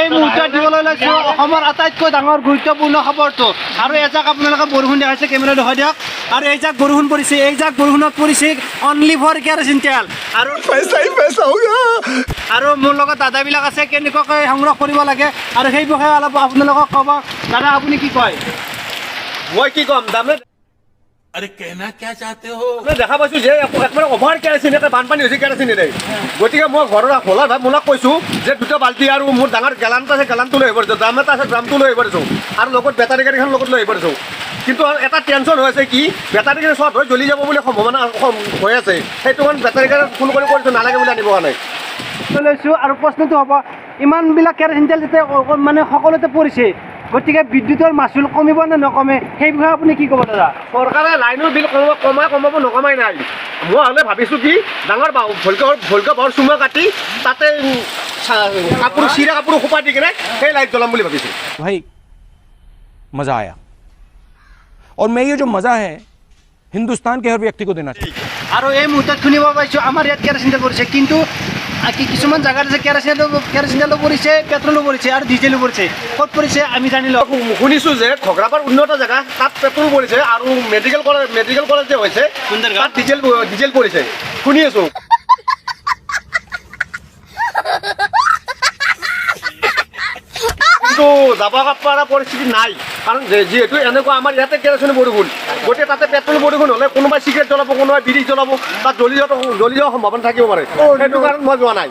এই মুহূৰ্তত দিবলৈ লৈছোঁ অসমৰ আটাইতকৈ ডাঙৰ গুৰুত্বপূৰ্ণ খবৰটো আৰু এজাক আপোনালোকে বৰষুণ দেখাইছে কেমেৰা দেখুৱাই দিয়ক আৰু এইজাক বৰষুণ পৰিছে এইজাক বৰষুণত পৰিছে অনলি ফৰ কেৰাচিন তেল আৰু আৰু মোৰ লগত দাদাবিলাক আছে কেনেকুৱাকৈ সংগ্ৰহ কৰিব লাগে আৰু সেই বিষয়ে অলপ আপোনালোকক ক'ব দাদা আপুনি কি কয় মই কি ক'ম তাৰমানে अरे कहना क्या चाहते हो দেখা পাইছোঁ যে একবাৰে অভাৰ কেৰাচিন এটা বানপানী হৈছে কেৰাচিনেৰে গতিকে মই ঘৰৰ খোলা ভাই মোলাক কৈছোঁ যে দুটা বাল্টি আৰু মোৰ ডাঙৰ গেলান এটা আছে গেলানটো লৈ আহিব দিছোঁ ড্ৰাম এটা আছে ড্ৰামটো লৈ আহিব দিছোঁ আৰু লগত বেটাৰী গাড়ীখন লগত লৈ আহিব দিছোঁ কিন্তু এটা টেনশ্যন হৈ আছে কি বেটাৰী গাড়ী শ্বৰ্ট হৈ জ্বলি যাব বুলি সম্ভাৱনা হৈ আছে সেইটো কাৰণে বেটাৰী গাড়ী ফোন কৰি কৰিছোঁ নালাগে বুলি আনিব কাৰণে লৈছোঁ আৰু প্ৰশ্নটো হ'ব ইমানবিলাক কেৰাচিন তেল যেতিয়া মানে সকলোতে পৰিছে গতিকে বিদ্যুতৰ মাচুল কমিব নে নকমে সেই বিষয়ে আপুনি কি ক'ব দাদা চৰকাৰে লাইনৰ বিল কমাব নকমাই নাই মই হ'লে ভাবিছোঁ কি ডাঙৰ ভলকা বৰ চুমা কাটি তাতে কাপোৰ চিৰা কাপোৰ সোপা দি কিনে সেই লাইট জ্বলাম বুলি ভাবিছোঁ भाई मज़ा आया और मैं ये जो मज़ा है हिंदुस्तान के हर व्यक्ति को देना चाहिए আৰু এই মুহূৰ্তত শুনিব পাইছোঁ আমাৰ ইয়াত কেৰাচিন তেল পৰিছে কিন্তু কিছুমান জাগাত আছে কেৰাচিন তেলো পৰিছে পেট্ৰলো পৰিছে আৰু ডিজেলো পৰিছে ক'ত পৰিছে আমি জানি লওঁ শুনিছোঁ যে ঘগ্ৰাপাৰ উন্নত জেগা তাত পেট্ৰল পৰিছে আৰু মেডিকেল কলেজ যে হৈছে তাত ডিজেল পৰিছে শুনি আছোঁ কিন্তু যাব পৰা পৰিস্থিতি নাই কাৰণ যিহেতু এনেকুৱা আমাৰ ইয়াতে কেৰাচিনৰ বৰষুণ গতিকে তাতে পেট্ৰল বৰষুণ হ'লে কোনোবাই চিগাৰেট জ্বলাব কোনোবাই বিড়ি জ্বলাব তাত জ্বলি যোৱাৰ সম্ভাৱনা থাকিব পাৰে সেইটো কাৰণে মই যোৱা নাই